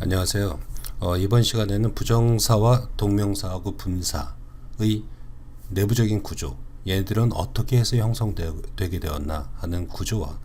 안녕하세요. 이번 시간에는 부정사와 동명사하고 분사의 내부적인 구조, 얘들은 어떻게 해서 형성되게 되었나 하는 구조와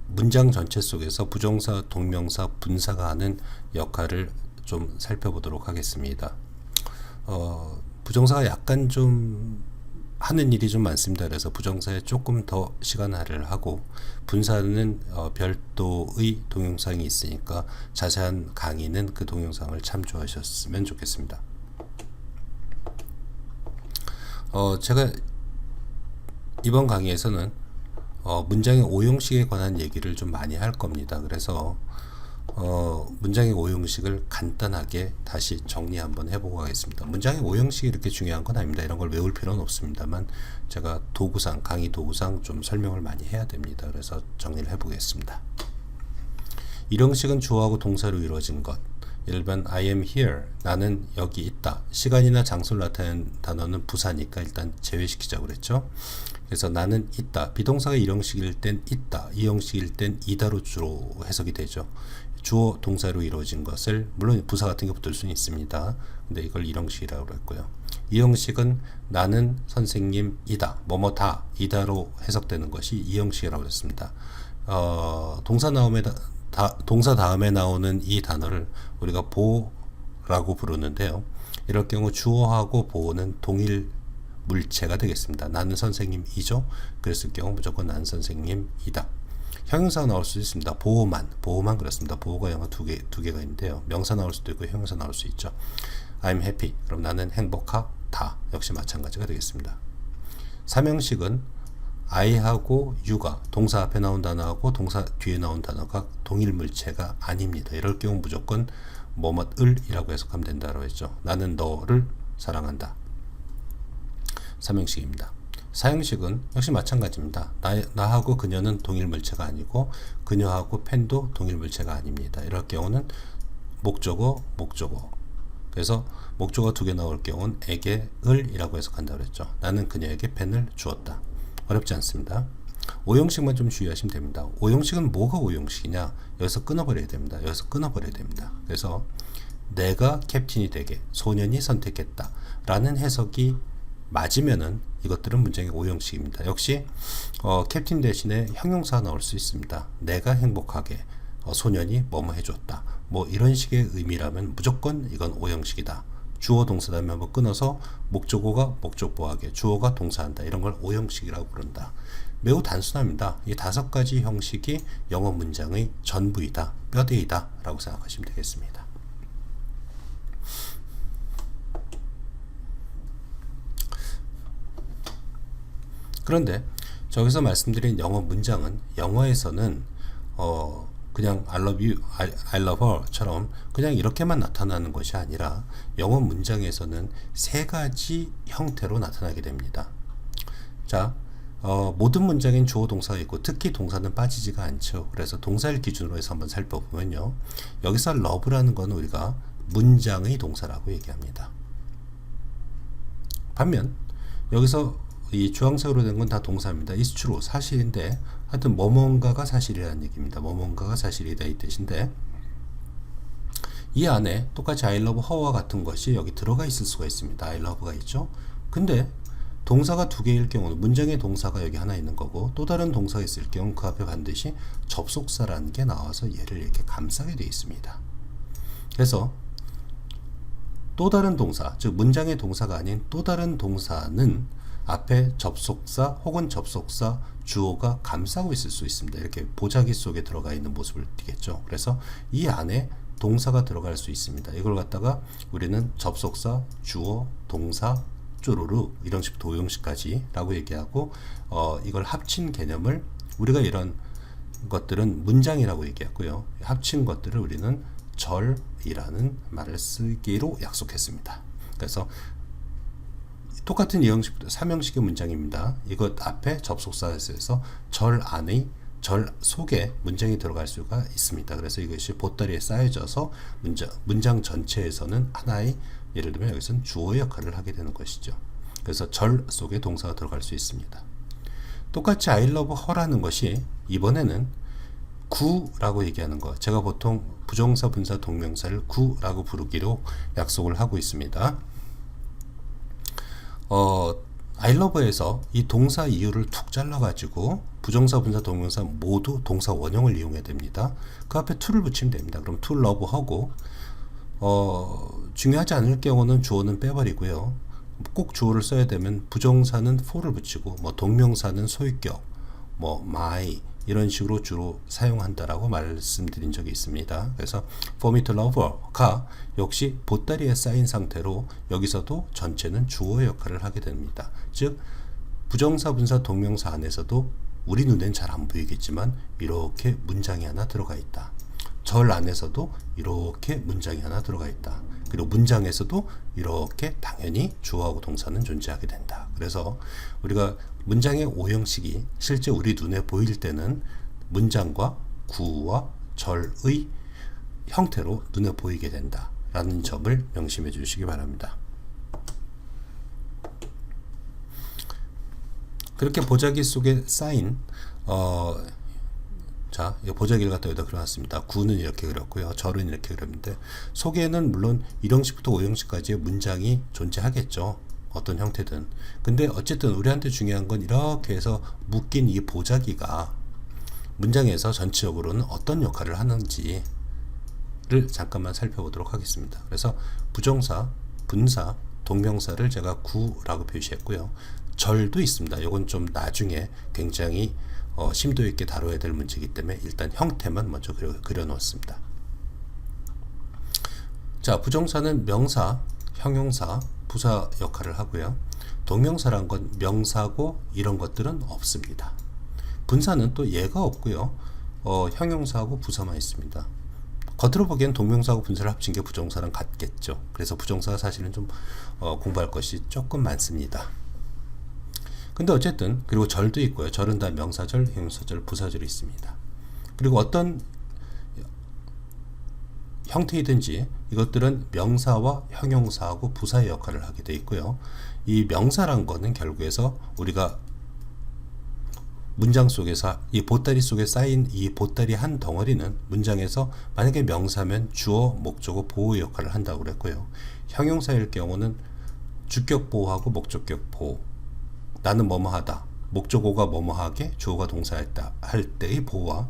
문장 전체 속에서 부정사, 동명사, 분사가 하는 역할을 좀 살펴보도록 하겠습니다. 부정사가 약간 좀 하는 일이 좀 많습니다. 그래서 부정사에 조금 더 시간 할애를 하고, 분사는 별도의 동영상이 있으니까 자세한 강의는 그 동영상을 참조하셨으면 좋겠습니다. 제가 이번 강의에서는 문장의 오형식에 관한 얘기를 좀 많이 할 겁니다. 그래서 문장의 오형식을 간단하게 다시 정리 한번 해보고 가겠습니다. 문장의 오형식이 이렇게 중요한 건 아닙니다. 이런 걸 외울 필요는 없습니다만 제가 도구상, 강의 도구상 좀 설명을 많이 해야 됩니다. 그래서 정리를 해보겠습니다. 일형식은 주어하고 동사로 이루어진 것. 예를 들면 I am here, 나는 여기 있다. 시간이나 장소를 나타내는 단어는 부사니까 일단 제외시키자고 그랬죠. 그래서 나는 있다. 비동사가 일형식일 땐 있다, 이형식일 땐 이다로 주로 해석이 되죠. 주어 동사로 이루어진 것을, 물론 부사 같은 게 붙을 수는 있습니다. 근데 이걸 일형식이라고 그랬고요. 이형식은 나는 선생님이다, 뭐뭐다, 이다로 해석되는 것이 이형식이라고 했습니다. 동사 다음에 나오는 이 단어를 우리가 보호라고 부르는데요. 이럴 경우 주어하고 보호는 동일 물체가 되겠습니다. 나는 선생님이죠. 그랬을 경우 무조건 나는 선생님이다. 형용사가 나올 수 있습니다. 보호만 그렇습니다. 보호가 영어 두 개가 있는데요. 명사 나올 수도 있고 형용사 나올 수 있죠. I'm happy. 그럼 나는 행복하다. 역시 마찬가지가 되겠습니다. 삼형식은 I하고 U가 동사 앞에 나온 단어하고 동사 뒤에 나온 단어가 동일 물체가 아닙니다. 이럴 경우 무조건 뭐뭐을이라고 해석하면 된다고 했죠. 나는 너를 사랑한다. 삼형식입니다. 사형식은 역시 마찬가지입니다. 나하고 그녀는 동일 물체가 아니고 그녀하고 펜도 동일 물체가 아닙니다. 이럴 경우는 목적어. 그래서 목적어 두 개 나올 경우는 에게 을이라고 해석한다고 했죠. 나는 그녀에게 펜을 주었다. 어렵지 않습니다. 오형식만 좀 주의하시면 됩니다. 오형식은 뭐가 오형식이냐? 여기서 끊어버려야 됩니다. 그래서 내가 캡틴이 되게 소년이 선택했다 라는 해석이 맞으면은 이것들은 문장의 오형식입니다. 역시 캡틴 대신에 형용사가 나올 수 있습니다. 내가 행복하게 소년이 뭐뭐 해줬다, 뭐 이런 식의 의미라면 무조건 이건 오형식이다. 주어 동사 다음에 한번 끊어서 목적어가 목적보하게, 주어가 동사한다, 이런 걸 오형식이라고 부른다. 매우 단순합니다. 이 5가지 형식이 영어 문장의 전부이다, 뼈대이다 라고 생각하시면 되겠습니다. 그런데 저기서 말씀드린 영어 문장은 영어에서는 그냥 I love you, I love her처럼 그냥 이렇게만 나타나는 것이 아니라 영어 문장에서는 3가지 형태로 나타나게 됩니다. 자, 모든 문장엔 주어 동사가 있고 특히 동사는 빠지지가 않죠. 그래서 동사를 기준으로 해서 한번 살펴보면요, 여기서 love라는 건 우리가 문장의 동사라고 얘기합니다. 반면 여기서 이 주황색으로 된 건 다 동사입니다. It's true, 사실인데, 하여튼 뭐뭔가가 사실이라는 얘기입니다. 뭐뭔가가 사실이다 이 뜻인데, 이 안에 똑같이 I love her와 같은 것이 여기 들어가 있을 수가 있습니다. I love가 있죠. 근데 동사가 2개일 경우는 문장의 동사가 여기 하나 있는 거고, 또 다른 동사가 있을 경우 그 앞에 반드시 접속사라는 게 나와서 얘를 이렇게 감싸게 되어 있습니다. 그래서 또 다른 동사, 즉 문장의 동사가 아닌 또 다른 동사는 앞에 접속사 혹은 접속사 주어가 감싸고 있을 수 있습니다. 이렇게 보자기 속에 들어가 있는 모습을 띠겠죠. 그래서 이 안에 동사가 들어갈 수 있습니다. 이걸 갖다가 우리는 접속사, 주어, 동사, 쪼르르 이런 식 도형식까지 라고 얘기하고, 이걸 합친 개념을 우리가 이런 것들은 문장이라고 얘기했고요. 합친 것들을 우리는 절이라는 말을 쓰기로 약속했습니다. 그래서 똑같은 2형식, 3형식의 문장입니다. 이것 앞에 접속사가 있어서 절 안의, 절 속에 문장이 들어갈 수가 있습니다. 그래서 이것이 보따리에 쌓여져서 문장 전체에서는 하나의, 예를 들면 여기서는 주어의 역할을 하게 되는 것이죠. 그래서 절 속에 동사가 들어갈 수 있습니다. 똑같이 I love her라는 것이 이번에는 구라고 얘기하는 거, 제가 보통 부정사, 분사, 동명사를 구라고 부르기로 약속을 하고 있습니다. I love에서 이 동사 이유를 툭 잘라가지고 부정사, 분사, 동명사 모두 동사 원형을 이용해야 됩니다. 그 앞에 to를 붙이면 됩니다. 그럼 to love 하고 중요하지 않을 경우는 주어는 빼버리고요. 꼭 주어를 써야 되면 부정사는 for를 붙이고 뭐 동명사는 소유격, 뭐 my 이런 식으로 주로 사용한다라고 말씀드린 적이 있습니다. 그래서 for me to love가 역시 보따리에 쌓인 상태로 여기서도 전체는 주어의 역할을 하게 됩니다. 즉 부정사, 분사, 동명사 안에서도 우리 눈엔 잘 안 보이겠지만 이렇게 문장이 하나 들어가 있다. 절 안에서도 이렇게 문장이 하나 들어가 있다. 그리고 문장에서도 이렇게 당연히 주어하고 동사는 존재하게 된다. 그래서 우리가 문장의 오형식이 실제 우리 눈에 보일 때는 문장과 구와 절의 형태로 눈에 보이게 된다 라는 점을 명심해 주시기 바랍니다. 그렇게 보자기 속에 쌓인 자, 이 보자기를 갖다 여기다 그려놨습니다. 구는 이렇게 그렸고요. 절은 이렇게 그렸는데 속에는 물론 1형식부터 5형식까지의 문장이 존재하겠죠. 어떤 형태든. 근데 어쨌든 우리한테 중요한 건 이렇게 해서 묶인 이 보자기가 문장에서 전체적으로는 어떤 역할을 하는지를 잠깐만 살펴보도록 하겠습니다. 그래서 부정사, 분사, 동명사를 제가 구라고 표시했고요. 절도 있습니다. 이건 좀 나중에 굉장히 심도 있게 다뤄야 될 문제이기 때문에 일단 형태만 먼저 그려 놓았습니다. 자, 부정사는 명사, 형용사, 부사 역할을 하고요. 동명사란 건 명사고 이런 것들은 없습니다. 분사는 또 얘가 없고요. 형용사하고 부사만 있습니다. 겉으로 보기엔 동명사하고 분사를 합친 게 부정사랑 같겠죠. 그래서 부정사가 사실은 좀 공부할 것이 조금 많습니다. 근데 어쨌든 그리고 절도 있고요. 절은 다 명사절, 형용사절, 부사절이 있습니다. 그리고 어떤 형태이든지 이것들은 명사와 형용사하고 부사의 역할을 하게 되어 있고요. 이 명사란 거는 결국에서 우리가 문장 속에서 이 보따리 속에 쌓인 이 보따리 한 덩어리는 문장에서 만약에 명사면 주어, 목적어, 보호 역할을 한다고 그랬고요. 형용사일 경우는 주격 보호하고 목적격 보호. 나는 뭐뭐 하다. 목적어가 뭐뭐 하게, 주어가 동사했다 할 때의 보호와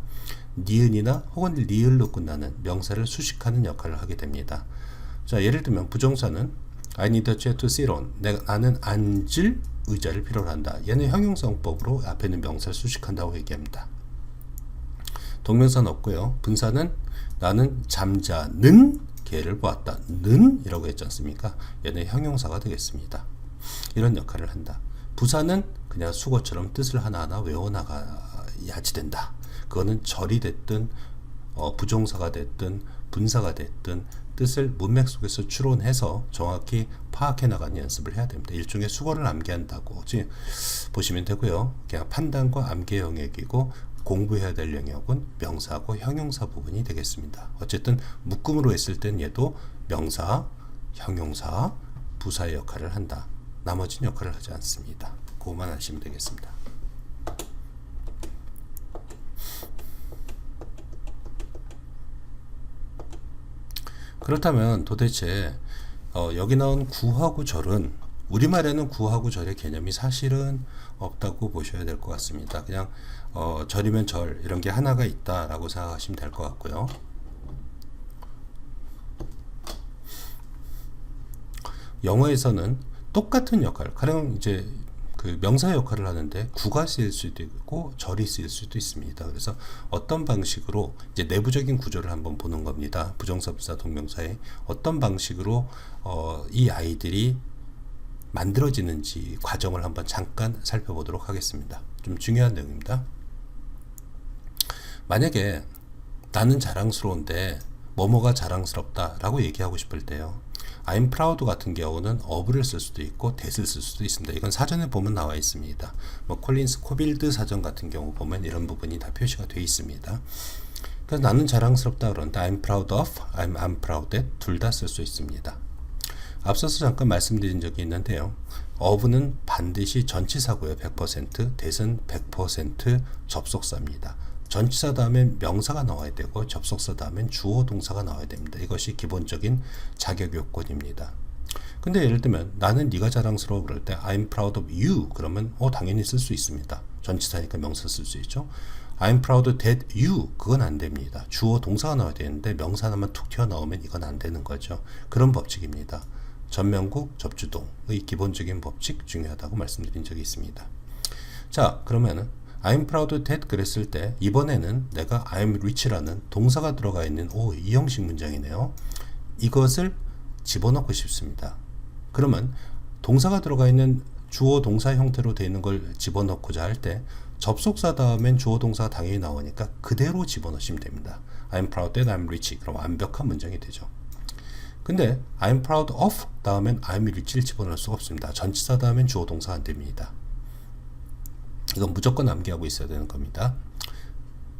니은이나 혹은 리을로 끝나는 명사를 수식하는 역할을 하게 됩니다. 자, 예를 들면 부정사는 I need a chair to sit on. 나는 앉을 의자를 필요로 한다. 얘는 형용사용법으로 앞에 있는 명사를 수식한다고 얘기합니다. 동명사는 없고요. 분사는 나는 잠자는 개를 보았다. 는 이라고 했지 않습니까? 얘는 형용사가 되겠습니다. 이런 역할을 한다. 부사는 그냥 수거처럼 뜻을 하나하나 외워나가야지 된다. 그거는 절이 됐든 부정사가 됐든 분사가 됐든 뜻을 문맥 속에서 추론해서 정확히 파악해 나가는 연습을 해야 됩니다. 일종의 수거를 암기한다고 보시면 되고요. 그냥 판단과 암기의 영역이고 공부해야 될 영역은 명사하고 형용사 부분이 되겠습니다. 어쨌든 묶음으로 했을 땐 얘도 명사, 형용사, 부사의 역할을 한다. 나머지는 역할을 하지 않습니다. 그것만 아시면 되겠습니다. 그렇다면 도대체 여기 나온 구하고 절은 우리말에는 구하고 절의 개념이 사실은 없다고 보셔야 될 것 같습니다. 그냥 절이면 절 이런 게 하나가 있다라고 생각하시면 될 것 같고요. 영어에서는 똑같은 역할, 가령 이제 그 명사의 역할을 하는데 구가 쓰일 수도 있고 절이 쓰일 수도 있습니다. 그래서 어떤 방식으로 이제 내부적인 구조를 한번 보는 겁니다. 부정사, 부사, 동명사의 어떤 방식으로 이 아이들이 만들어지는지 과정을 한번 잠깐 살펴보도록 하겠습니다. 좀 중요한 내용입니다. 만약에 나는 자랑스러운데 뭐뭐가 자랑스럽다 라고 얘기하고 싶을 때요, I'm proud 같은 경우는 of를 쓸 수도 있고 that을 쓸 수도 있습니다. 이건 사전에 보면 나와 있습니다. 뭐 콜린스 코빌드 사전 같은 경우 보면 이런 부분이 다 표시가 되어 있습니다. 그래서 나는 자랑스럽다 그러는데 I'm proud of, I'm proud that 둘 다 쓸 수 있습니다. 앞서서 잠깐 말씀드린 적이 있는데요. of는 반드시 전치사고요. 100%, that은 100% 접속사입니다. 전치사 다음엔 명사가 나와야 되고 접속사 다음엔 주어 동사가 나와야 됩니다. 이것이 기본적인 자격 요건입니다. 근데 예를 들면 나는 네가 자랑스러워 그럴 때 I'm proud of you 그러면 당연히 쓸 수 있습니다. 전치사니까 명사 쓸 수 있죠. I'm proud that you 그건 안 됩니다. 주어 동사가 나와야 되는데 명사 하나만 툭 튀어나오면 이건 안 되는 거죠. 그런 법칙입니다. 전명국 접주동의 기본적인 법칙 중요하다고 말씀드린 적이 있습니다. 자, 그러면은 I'm proud that 그랬을 때 이번에는 내가 I'm rich라는 동사가 들어가 있는 이 형식 문장이네요. 이것을 집어넣고 싶습니다. 그러면 동사가 들어가 있는 주어 동사 형태로 되어 있는 걸 집어넣고자 할 때 접속사 다음엔 주어 동사가 당연히 나오니까 그대로 집어넣으시면 됩니다. I'm proud that I'm rich. 그럼 완벽한 문장이 되죠. 근데 I'm proud of 다음엔 I'm rich를 집어넣을 수가 없습니다. 전치사 다음엔 주어 동사가 안 됩니다. 이건 무조건 암기하고 있어야 되는 겁니다.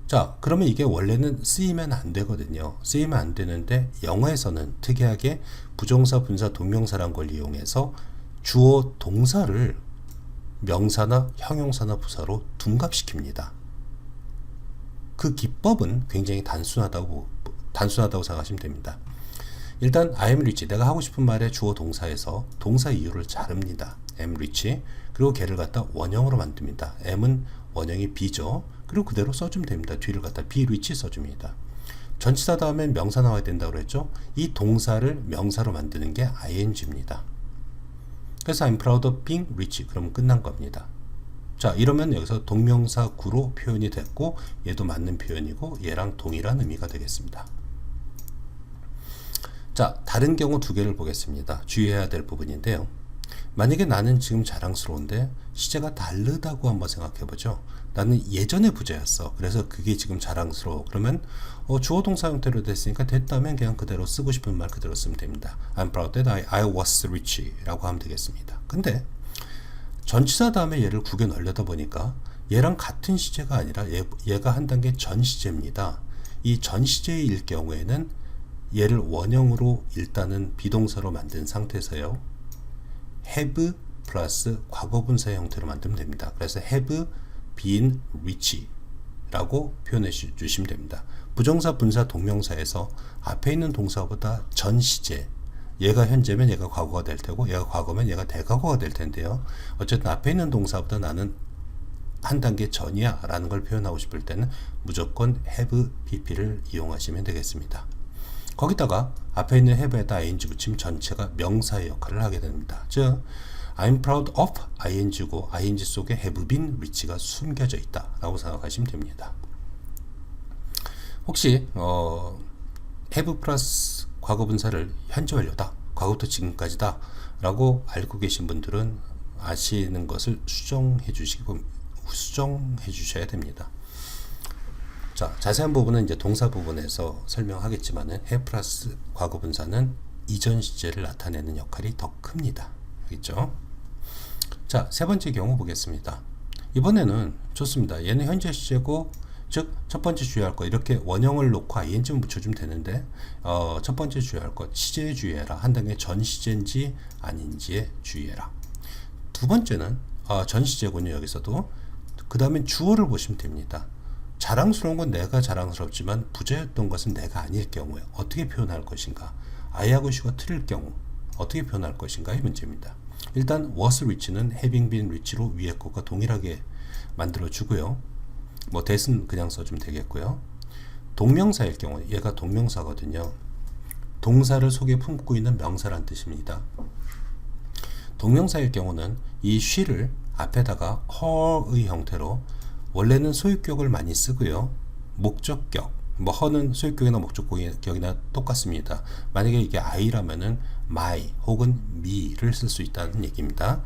자, 그러면 이게 원래는 쓰이면 안 되거든요. 쓰이면 안 되는데 영어에서는 특이하게 부정사, 분사, 동명사란 걸 이용해서 주어 동사를 명사나 형용사나 부사로 둔갑시킵니다. 그 기법은 굉장히 단순하다고 생각하시면 됩니다. 일단 I'm rich, 내가 하고 싶은 말의 주어 동사에서 동사 이유를 자릅니다. I'm rich. 그리고 걔를 갖다 원형으로 만듭니다. M은 원형이 B죠. 그리고 그대로 써주면 됩니다. 뒤를 갖다 be rich 써줍니다. 전치사 다음엔 명사 나와야 된다고 그랬죠. 이 동사를 명사로 만드는 게 ing입니다. 그래서 I'm proud of being rich. 그러면 끝난 겁니다. 자, 이러면 여기서 동명사 구로 표현이 됐고 얘도 맞는 표현이고 얘랑 동일한 의미가 되겠습니다. 자, 다른 경우 두 개를 보겠습니다. 주의해야 될 부분인데요. 만약에 나는 지금 자랑스러운데 시제가 다르다고 한번 생각해보죠. 나는 예전에 부자였어. 그래서 그게 지금 자랑스러워. 그러면 주어 동사 형태로 됐으니까 됐다면 그냥 그대로 쓰고 싶은 말 그대로 쓰면 됩니다. I'm proud that I was rich 라고 하면 되겠습니다. 근데 전치사 다음에 얘를 구겨 넣으려다 보니까 얘랑 같은 시제가 아니라 얘가 한 단계 전 시제입니다. 이 전 시제일 경우에는 얘를 원형으로 일단은 비동사로 만든 상태에서요. have 플러스 과거분사 형태로 만들면 됩니다. 그래서 have been rich 라고 표현해 주시면 됩니다. 부정사, 분사, 동명사에서 앞에 있는 동사보다 전 시제, 얘가 현재면 얘가 과거가 될 테고 얘가 과거면 얘가 대과거가 될 텐데요. 어쨌든 앞에 있는 동사보다 나는 한 단계 전이야 라는 걸 표현하고 싶을 때는 무조건 have pp를 이용하시면 되겠습니다. 거기다가 앞에 있는 have에다 ing 붙이면 전체가 명사의 역할을 하게 됩니다. 즉 I'm proud of ing고 ing 속에 have been rich가 숨겨져 있다 라고 생각하시면 됩니다. 혹시 have 플러스 과거분사를 현재 완료다, 과거부터 지금까지다 라고 알고 계신 분들은 아시는 것을 수정해 주셔야 됩니다. 자, 자세한 부분은 이제 동사 부분에서 설명하겠지만은 have 플러스 과거분사는 이전 시제를 나타내는 역할이 더 큽니다. 알겠죠? 자, 세 번째 경우 보겠습니다. 이번에는 좋습니다. 얘는 현재 시제고, 즉 첫 번째 주의할 것 이렇게 원형을 놓고 ing만 붙여주면 되는데 첫 번째 주의할 것 시제에 주의해라. 한 단계 전 시제인지 아닌지에 주의해라. 두 번째는 전 시제군요. 여기서도 그 다음에 주어를 보시면 됩니다. 자랑스러운 건 내가 자랑스럽지만 부자였던 것은 내가 아닐 경우에 어떻게 표현할 것인가, I하고 she가 틀릴 경우 어떻게 표현할 것인가의 문제입니다. 일단 was rich는 having been rich로 위에 것과 동일하게 만들어 주고요. 뭐 that은 그냥 써주면 되겠고요. 동명사일 경우, 얘가 동명사거든요. 동사를 속에 품고 있는 명사란 뜻입니다. 동명사일 경우는 이 she를 앞에다가 her의 형태로, 원래는 소유격을 많이 쓰고요. 목적격, 뭐 her는 소유격이나 목적격이나 똑같습니다. 만약에 이게 I라면은 my 혹은 me를 쓸 수 있다는 얘기입니다.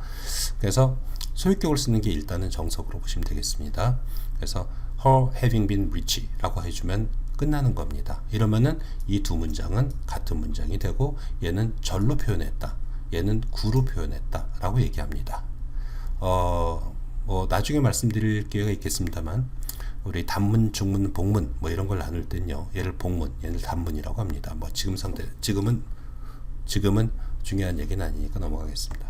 그래서 소유격을 쓰는 게 일단은 정석으로 보시면 되겠습니다. 그래서 her having been rich 라고 해주면 끝나는 겁니다. 이러면은 이 두 문장은 같은 문장이 되고 얘는 절로 표현했다, 얘는 구로 표현했다 라고 얘기합니다. 뭐 나중에 말씀드릴 기회가 있겠습니다만 우리 단문, 중문, 복문 뭐 이런 걸 나눌 땐요, 얘를 복문, 얘를 단문이라고 합니다. 뭐 지금은 중요한 얘기는 아니니까 넘어가겠습니다.